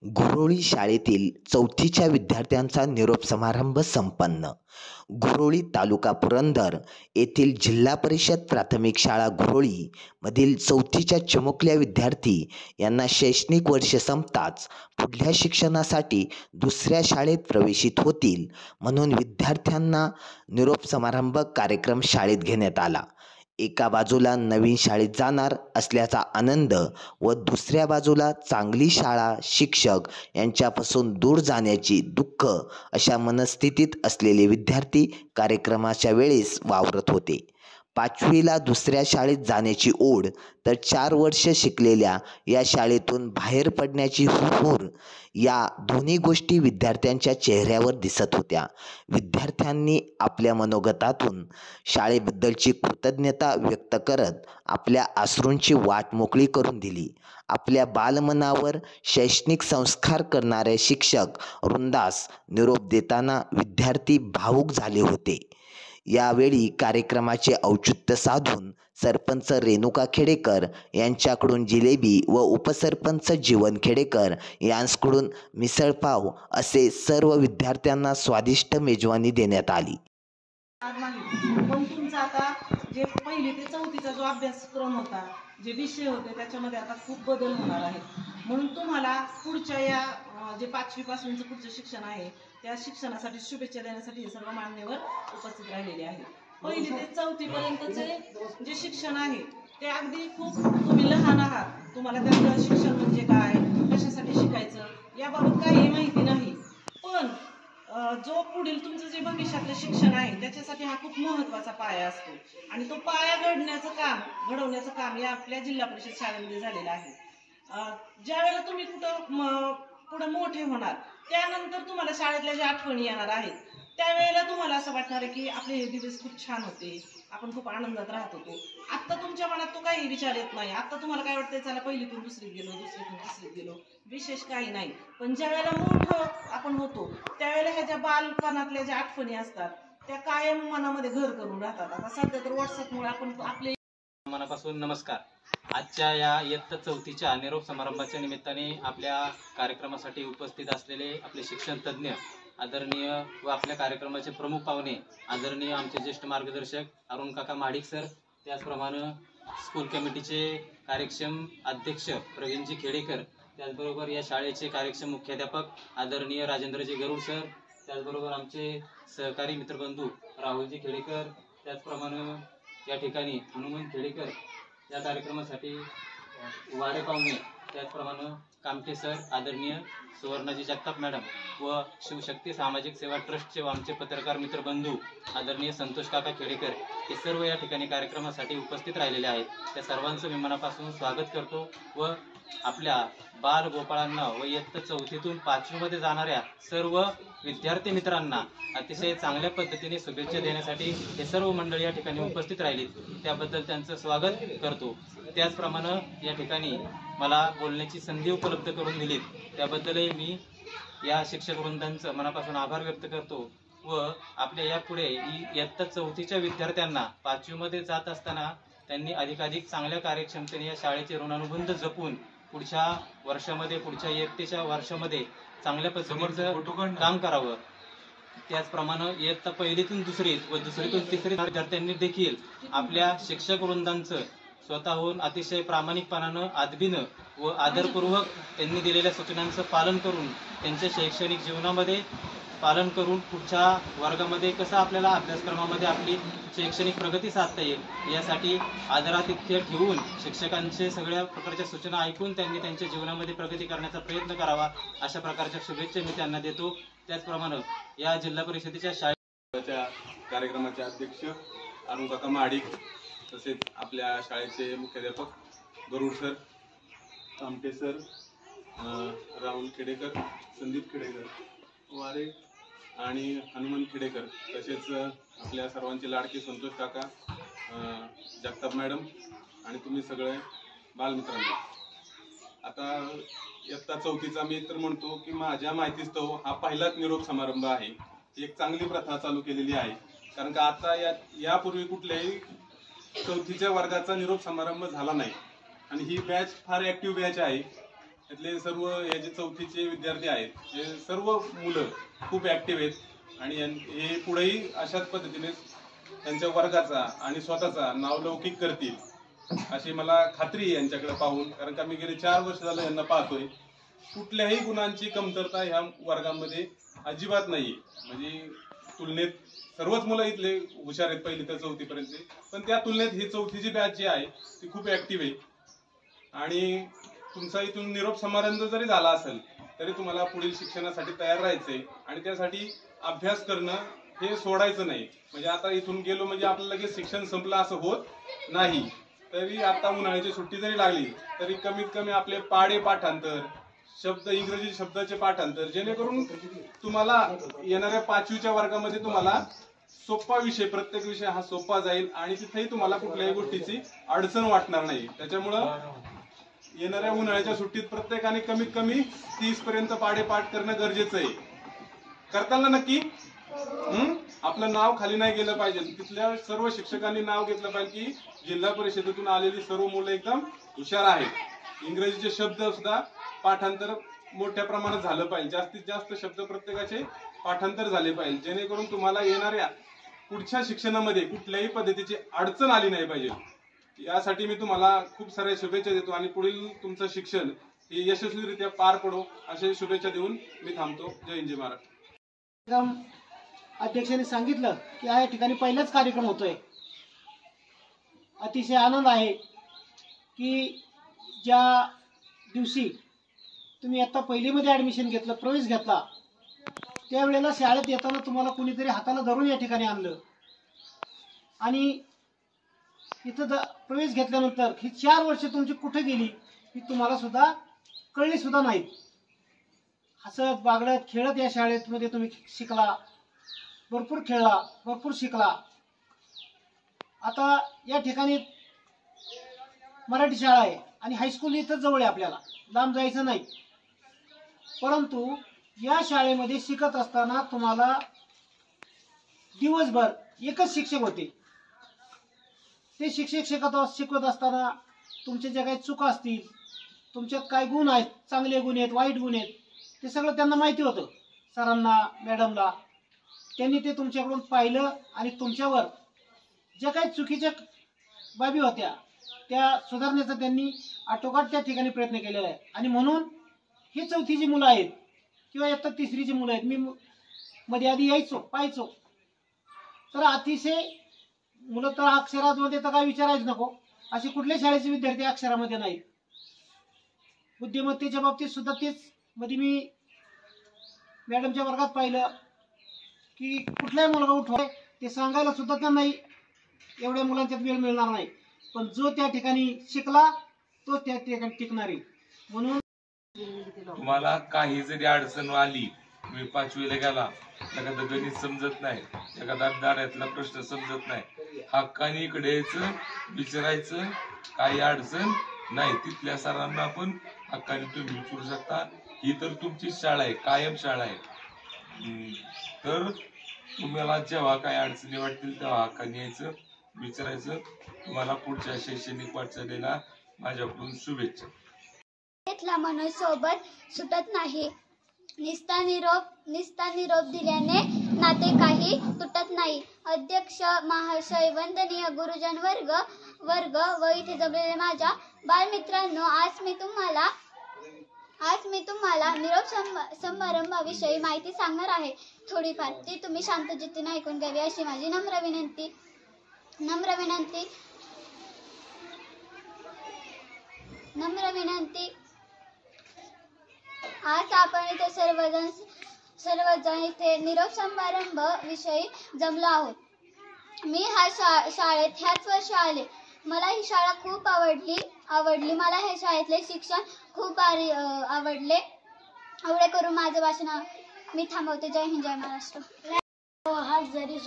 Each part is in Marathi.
गुरोळी शाळेतील चौथीच्या विद्यार्थ्यांचा निरोप समारंभ संपन्न. गुरोळी तालुका पुरंदर येथील जिल्हा परिषद प्राथमिक शाळा गुरोळी मधील चौथीच्या चिमुकल्या विद्यार्थी यांना शैक्षणिक वर्ष संपताच पुढल्या शिक्षणासाठी दुसऱ्या शाळेत प्रवेशित होतील म्हणून विद्यार्थ्यांना निरोप समारंभ कार्यक्रम शाळेत घेण्यात आला. एका बाजूला नवीन शाळेत जाणार असल्याचा आनंद व दुसऱ्या बाजूला चांगली शाळा, शिक्षक यांच्यापासून दूर जाण्याची दुःख अशा मनस्थितीत असलेले विद्यार्थी कार्यक्रमाच्या वेळेस वावरत होते. 5वीला दुसऱ्या शाळेत जाण्याची ओढ तर 4 वर्ष शिकलेल्या या शाळेतून बाहेर पडण्याची हुरहुर या दोन्ही गोष्टी विद्यार्थ्यांच्या चेहऱ्यावर दिसत होत्या. विद्यार्थ्यांनी आपल्या मनोगतातून शाळेबद्दलची कृतज्ञता व्यक्त करत आपल्या अश्रूंची वाट मोकळी करून दिली. आपल्या बालमनावर शैक्षणिक संस्कार करणारे शिक्षक वृंदास निरोप देताना विद्यार्थी भावुक झाले होते. यावेळी कार्यक्रमाचे औचित्य साधून सरपंच रेणुका खेडेकर यांच्याकडून जिलेबी व उपसरपंच जीवन खेडेकर यांच्याकडून मिसळपाव असे सर्व विद्यार्थ्यांना स्वादिष्ट मेजवानी देण्यात आली. पण तुमचा आता जे 1ली ते 4थीचा जो अभ्यासक्रम होता, जे विषय होते त्याच्यामध्ये आता खूप बदल होणार आहे. म्हणून तुम्हाला पुढच्या या जे 5वी पासूनचं पुढचं शिक्षण आहे त्या शिक्षणासाठी शुभेच्छा देण्यासाठी हे सर्व मान्यवर उपस्थित राहिलेले आहेत. 1ली ते 4थी पर्यंतचे जे शिक्षण आहे ते अगदी खूप तुम्ही लहान आहात, तुम्हाला त्याचं शिक्षण म्हणजे काय, कशासाठी शिकायचं याबाबत काही माहिती नाही. पण जो पुढील तुमचं जे भविष्यातलं शिक्षण आहे त्याच्यासाठी हा खूप महत्त्वाचा पाया असतो आणि तो पाया घडवण्याचं काम या आपल्या जिल्हा परिषद शाळेमध्ये झालेलं आहे. ज्यावेळेला तुम्ही पुढं मोठे होणार त्यानंतर तुम्हाला शाळेतल्या ज्या आठवणी येणार आहेत त्यावेळेला तुम्हाला असं वाटणार आहे की आपले हे दिवस खूप छान होते, आपण खूप आनंदात राहत होतो. आत्ता तुमच्या मनात तो काही विचार येत नाही. आत्ता तुम्हाला काय वाटतंय, चला 1लीतून 2रीत गेलो, 2रीतून 3रीत गेलो, विशेष काही नाही. पण ज्यावेळेला मोठं आपण होतो त्यावेळेला ह्या ज्या बालपणातल्या ज्या आठवणी असतात त्या कायम मनामध्ये घर करून राहतात. आता सध्या तर व्हॉट्सअपमुळे आपण आपले मनापासून नमस्कार. आजच्या या इयत्ता 4थीच्या निरोप समारंभाच्या निमित्ताने आपल्या कार्यक्रमासाठी उपस्थित असलेले आपले शिक्षण तज्ज्ञ आदरणीय व आपल्या कार्यक्रमाचे प्रमुख पाहुणे आदरणीय आमचे ज्येष्ठ मार्गदर्शक अरुण काका महाडिक सर, त्याचप्रमाणे स्कूल कमिटीचे कार्यक्षम अध्यक्ष प्रवीणजी खेडेकर, त्याचबरोबर या शाळेचे कार्यक्षम मुख्याध्यापक आदरणीय राजेंद्रजी गरुड सर, त्याचबरोबर आमचे सहकारी मित्रबंधू राहुलजी खेडेकर, त्याचप्रमाणे या ठिकाणी हनुमंत खेडेकर, या कार्यक्रमासाठी वारे पाहुणे, त्याचप्रमाणे कामटे सर, आदरणीय सुवर्णाजी जगताप मॅडम व शिवशक्ती सामाजिक सेवा ट्रस्टचे व आमचे पत्रकार मित्रबंधू आदरणीय संतोष काका खेडेकर हे सर्व या ठिकाणी कार्यक्रमासाठी उपस्थित राहिलेले आहेत. त्या सर्वांचं मी मनापासून स्वागत करतो व आपल्या बाल गोपाळांना व इयत्ता 4थीतून 5वीमध्ये जाणाऱ्या सर्व विद्यार्थी मित्रांना अतिशय चांगल्या पद्धतीने शुभेच्छा देण्यासाठी हे सर्व मंडळी या ठिकाणी उपस्थित राहिली, त्याबद्दल त्यांचं स्वागत करतो. त्याचप्रमाणे या ठिकाणी मला बोलण्याची संधी उपलब्ध करून दिली त्याबद्दलही मी या शिक्षक वृंदांचं मनापासून आभार व्यक्त करतो व आपल्या यापुढे इयत्ता 4थीच्या विद्यार्थ्यांना 5वीमध्ये जात असताना त्यांनी अधिकाधिक चांगल्या कार्यक्षमतेने या शाळेचे ऋणानुबंध जपून पुढच्या वर्षामध्ये, पुढच्या इयत्तेच्या वर्षामध्ये चांगल्या पद्धतीचं काम करावं. त्याचप्रमाणे इयत्ता 1लीतून 2रीत व 2रीतून 3रीत विद्यार्थ्यांनी देखील आपल्या शिक्षक वृंदांचं स्वतःहून अतिशय प्रामाणिकपणानं, आदबीनं व आदरपूर्वक त्यांनी दिलेल्या सूचनांचं पालन करून त्यांच्या शैक्षणिक जीवनामध्ये पालन करून पुढच्या वर्गामध्ये कसं आपल्याला अभ्यासक्रमामध्ये आपली शैक्षणिक प्रगती साधता येईल यासाठी आदरातिथ्य ठेवून शिक्षकांचे सगळ्या प्रकारच्या सूचना ऐकून त्यांनी त्यांच्या जीवनामध्ये प्रगती करण्याचा प्रयत्न करावा, अशा प्रकारच्या शुभेच्छा मी त्यांना देतो. त्याचप्रमाणे या जिल्हा परिषदेच्या शाळेच्या कार्यक्रमाचे अध्यक्ष अरुण काका महाडिक, तसेच आपल्या शाळेचे मुख्याध्यापक गरुड सर, कामटे सर, राहुल खेडेकर, संदीप खेडेकर, वारे आणि हनुमंत खेडेकर, तसेच आपल्या सर्वांचे लाडके संतोष काका, जगताप मॅडम आणि तुम्ही सगळे बालमित्रांनो. आता इयत्ता 4थीचा मी तर म्हणतो की माझ्या माहितीस्तव हा पहिलाच निरोप समारंभ आहे. एक चांगली प्रथा चालू केलेली आहे, कारण का आता यापूर्वी कुठल्याही 4थीच्या वर्गाचा निरोप समारंभ झाला नाही आणि ही बॅच फार ॲक्टिव्ह बॅच आहे. त्यातले सर्व हे जे चौथीचे विद्यार्थी आहेत हे सर्व मुलं खूप ऍक्टिव्ह आहेत आणि हे पुढेही अशाच पद्धतीने त्यांच्या वर्गाचा आणि स्वतःचा नावलौकिक करतील अशी मला खात्री आहे यांच्याकडे पाहून. कारण का मी गेले 4 वर्ष झालं यांना पाहतोय. कुठल्याही गुणांची कमतरता ह्या वर्गामध्ये अजिबात नाही. म्हणजे तुलनेत सर्वच मुलं इथले हुशार आहेत 1ली ते 4थी पर्यंत, पण त्या तुलनेत ही 4थीची बॅच जी आहे ती खूप ऍक्टिव्ह आहे. आणि तुमचा इथून निरोप समारंभ जरी झाला असेल तरी तुम्हाला पुढील शिक्षणासाठी तयार राहायचंय आणि त्यासाठी अभ्यास करणं हे सोडायचं नाही. म्हणजे आता इथून गेलो म्हणजे आपलं लगेच शिक्षण संपलं असं होत नाही. तरी आता उन्हाळ्याची सुट्टी जरी लागली तरी कमीत कमी आपले पाढे पाठांतर, शब्द इंग्रजी शब्दाचे पाठांतर, जेणेकरून तुम्हाला येणाऱ्या 5वीच्या वर्गामध्ये तुम्हाला सोपा विषय, प्रत्येक विषय हा सोपा जाईल आणि तिथेही तुम्हाला कुठल्याही गोष्टीची अडचण वाटणार नाही. त्याच्यामुळं येणाऱ्या उन्हाळ्याच्या सुट्टीत प्रत्येकाने कमीत कमी 30 पर्यंत पाढे पाठ करणं गरजेचं आहे. करताल ना नक्की? आपलं नाव खाली नाही गेलं पाहिजे. तिथल्या सर्व शिक्षकांनी नाव घेतलं पाहिजे की जिल्हा परिषदेतून आलेली सर्व मुलं एकदम हुशार आहेत. इंग्रजीचे शब्द सुद्धा पाठांतर मोठ्या प्रमाणात झालं पाहिजे. जास्तीत जास्त शब्द प्रत्येकाचे पाठांतर झाले पाहिजे, जेणेकरून तुम्हाला येणाऱ्या पुढच्या शिक्षणामध्ये कुठल्याही पद्धतीची अडचण आली नाही पाहिजे. यासाठी मी तुम्हाला खूप साऱ्या शुभेच्छा देतो आणि पुढील तुमचं शिक्षण हे यशस्वीरित्या पार पडो अशा शुभेच्छा देऊन मी थांबतो. जय हिंद, जय महाराष्ट्र. अध्यक्षांनी सांगितलं की या ठिकाणी पहिलाच कार्यक्रम होतोय. अतिशय आनंद आहे की ज्या दिवशी तुम्ही आता 1लीमध्ये ॲडमिशन घेतलं, प्रवेश घेतला, त्यावेळेला शाळेत येताना तुम्हाला कुणीतरी हाताला धरून या ठिकाणी आणलं आणि इथं प्रवेश घेतल्यानंतर ही 4 वर्ष तुमची कुठे गेली ही तुम्हाला सुद्धा कळली सुद्धा नाहीत. हसत बागडत खेळत या शाळेमध्ये तुम्ही शिकला, भरपूर खेळला, भरपूर शिकला. आता या ठिकाणी मराठी शाळा आहे आणि हायस्कूल इथं जवळ आहे, आपल्याला लांब जायचं नाही. परंतु या शाळेमध्ये शिकत असताना तुम्हाला दिवसभर एकच शिक्षक होते. ते शिक्षक शिकवत असताना तुमच्या ज्या काही चुका असतील, तुमच्यात काय गुण आहेत, चांगले गुण आहेत, वाईट गुण आहेत, ते सगळं त्यांना माहिती होतं. सरांना, मॅडमला त्यांनी ते तुमच्याकडून पाहिलं आणि तुमच्यावर ज्या काही चुकीच्या बाबी होत्या त्या सुधारण्याचा त्यांनी आटोकाट त्या ठिकाणी प्रयत्न केलेला आहे. आणि म्हणून ही 4थीची मुलं आहेत किंवा इयत्ता 3रीची मुलं आहेत. मी मध्ये आधी यायचो, पाहायचो, तर अतिशय मुलं तर अक्षरामध्ये तर काय विचारायच नको, असे कुठल्या शाळेचे विद्यार्थी अक्षरामध्ये नाहीत. बुद्धिमत्तेच्या बाबतीत सुद्धा तेच. मध्ये मी मॅडमच्या वर्गात पाहिलं की कुठलाही मुलगा उठवाय ते सांगायला सुद्धा त्यांना एवढ्या मुलांच्यात वेळ मिळणार नाही, पण जो त्या ठिकाणी शिकला तो त्या ठिकाणी टिकणार आहे. म्हणून तुम्हाला काही जरी अडचण आली, मी 5वीला गेला, एखादं गणित समजत नाही, एखादा दारातला प्रश्न समजत नाही, हक्काने इकडे यायचं, विचारायचं, काही अडचण नाही. तिथल्या सरांना पण हक्काने तुम्ही विचारू शकता. ही तर तुमची शाळा आहे, कायम शाळा आहे. तर तुम्हाला जेव्हा काही अडचणी वाटतील तेव्हा हक्काने यायचं, विचारायचं. तुम्हाला पुढच्या शैक्षणिक वाटचालीला माझ्याकडून शुभेच्छा. मनुष्य सोबत सुटत नाही, निस्ता निरोप दिल्याने नाते काही तुटत नाही. अध्यक्ष महाशय, वंदनीय गुरुजन वर्ग व इथे जमलेले माझ्या बालमित्रांनो, आज मी तुम्हाला निरोप समारंभाविषयी माहिती सांगणार आहे. थोडीफार ती तुम्ही शांतचित्तीने ऐकून घ्यावी अशी माझी नम्र विनंती. आज आपण इथे सर्वजण इथे निरोप समारंभ विषयी जमलो आहोत. मी ह्या शाळेत ह्याच वर्षी आले. मला ही शाळा खूप आवडली. मला ह्या शाळेतले शिक्षण खूप आवडले. एवढे करून माझं भाषण मी थांबवते. जय हिंद, जय महाराष्ट्र. हात जरी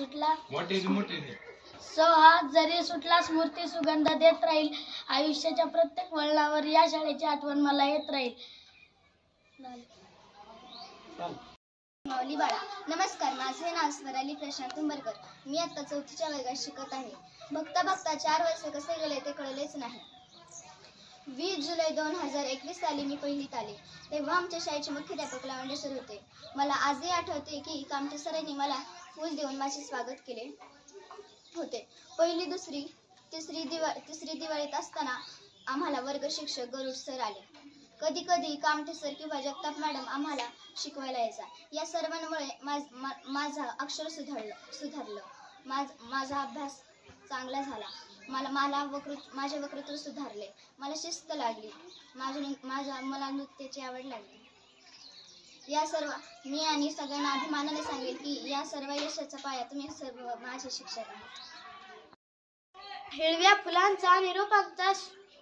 सुटला स्मृती सुगंध देत राहील. आयुष्याच्या प्रत्येक वळणावर या शाळेची आठवण मला येत राहील. माऊली बाळा, नमस्कार. माझे नाव स्वराली प्रशांत उंबरकर. मी आता 4थीच्या वर्गात शिकत आहे. बघता 4 वर्ष कसे गेले ते कळलेच नाही. 20 जुलै 2021 साली मी पहिलीत आले. तेव्हा आमच्या शाळेचे मुख्याध्यापक लावंडे सर होते. मला आजही आठवते की कामटे सरांनी मला फूल देऊन माझे स्वागत केले होते. पहिली, दुसरी, तिसरी दिवाळीत असताना आम्हाला वर्ग शिक्षक गरुड सर आले. कधी कधी कामटे सर किंवा जगताप मॅडम आम्हाला शिकवायला यायचा. या सर्वांमुळे माझं अक्षर सुधारलं. माझा अभ्यास चांगला झाला. माझे वक्तृत्व सुधारले. मला शिस्त लागली. मला नृत्याची आवड लागली. मी आणि सगळ्यांना अभिमानाने सांगेल की या सर्व यशाचा पाया तुम्ही सर्व माझे शिक्षक आहात. हिरव्या फुलांचा निरोपाचा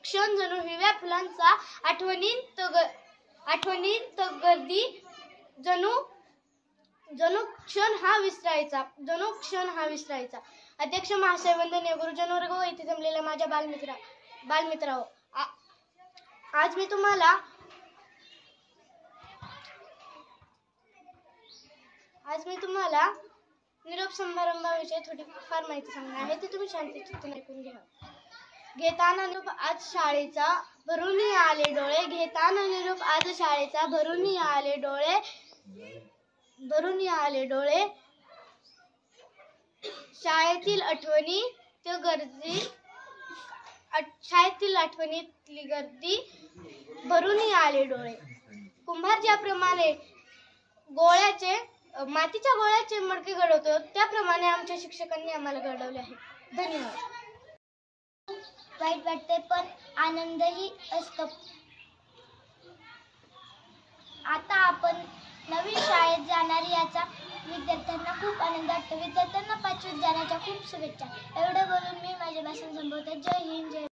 क्षण जणू हिरव्या फुलांचा आठवणीत गर्दी जणू क्षण हा विसरायचा. अध्यक्ष महाशय, वंदनीय गुरुजन वर्ग व इथे जमलेल्या माझ्या बालमित्रांनो, आज मी तुम्हाला निरोप समारंभाविषयी थोडीफार माहिती सांगणार आहे. ते तुम्ही शांतचित्ताने ऐकून घ्या. घेताना निरोप आज शाळेचा भरून आले डोळे. घेताना निरोप आज शाळेचा भरून आले डोळे. शाळेतील आठवणीतली गर्दी भरून आले डोळे. कुंभार ज्याप्रमाणे मातीच्या गोळ्याचे मडके घडवतो, त्याप्रमाणे आमच्या शिक्षकांनी आम्हाला घडवले आहे. धन्यवाद. वाईट वाटते पण आनंदही असतो. आता आपण नवीन शाळेत जाणार याचा विद्यार्थ्यांना खूप आनंद वाटतो. विद्यार्थ्यांना 5वीत जाण्याच्या खूप शुभेच्छा. एवढं बोलून मी माझे भाषण संपवते. जय हिंद, जय